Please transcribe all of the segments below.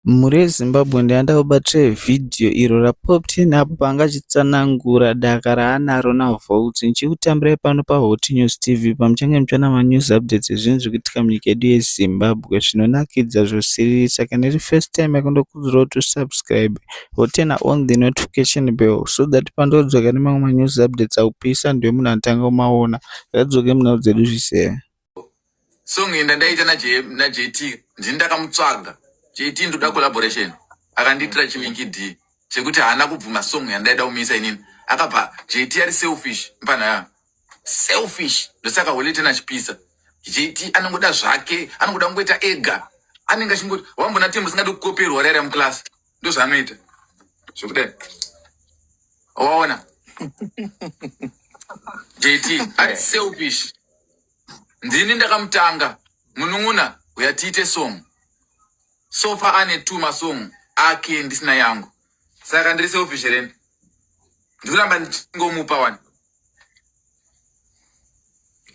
Mhuri yeZimbabwe ndayanda kubatira vhidhiyo iro raPoptin apo paanga achitsanangura daka raanaro naVolts. Ndichikutambirai pano paHot News TV pamuchange muchiona manews updates ezvinhu zviri kuitika munyika yedu yeZimbabwe zvinonakidza zvosiririsa. Kana iri first time yakundokurudzirwa kuti usubscribe woturn on the notification bell so that pandodzoka nemamwe manews updates akupisa ndiwe munhu anotanga kumaona. Ngadzoke munhau dzedu zvisea. Song ndaita naJT ndini ndakamutsvaga. JT ndoda collaboration. Akanditira chilinki D. Chekuti haana kubvuma song yandaida kumisa inini. Akabva JT ari selfish mpana. Selfish. Ndosaka Holete nachipisa. JT anongoda zvake, anongoda kungoita ega. Anenge achingoti wambona timu singadi kukoperwa rari muklas. Ndozvanoita. Zvokudai. Waona? JT ari selfish. Ndini ndakamutanga munun'una uyatiite song. So far ane 2 masong ake ndisina yangu. Saka ndiri selfish reni. Ndikuramba ndingomupa 1.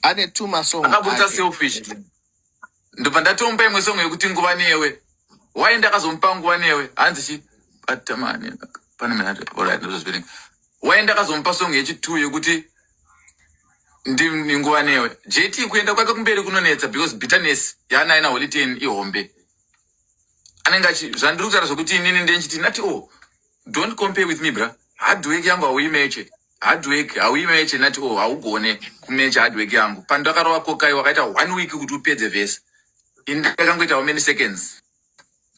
Ane 2 masong akabuta selfish. Ndobva ndatomupa imwe song yekuti nguva newe. Why ndakazompa nguva newe? Hanzi chi atamani pane mana alright ndozvirenga. Why ndakazompa song yechi2 yekuti ndi nguva newe. JT kuenda kwake kumberi kunonetsa because bitterness yana ina Holete ihombe. Anenga zvandiri kutaura zvokuti inini ndenchiti nati don't compare with me bra. Hard work yangu hauimeche. Hard work hauimeche nati haugone kumecha hard work yangu. Pandakarova kokai wakaita 1 week kuti upedze verse. Ndakangoita how many seconds?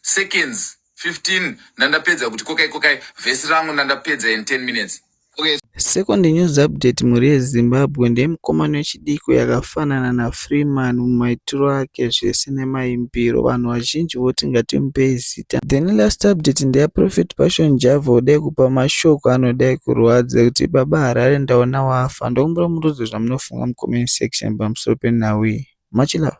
Seconds 15 ndandapedza kuti kokai verse rangu ndandapedza in 10 minutes. Okay. Second news update, mhuri yeZimbabwe ndemukomana wechidiki yakafanana naFreeman mumaitiro ake zvese nemaimbiro. Vanhu vazhinji voti ngatimupei zita. Then last update ndeyaProphet Passion Java odai kupa mashoko anodai kurwadza kuti baba Harare ndaona wafa. Ndokumbura murudzi zvamunofunga mucomment section pamusoro penhau iyi. Much love.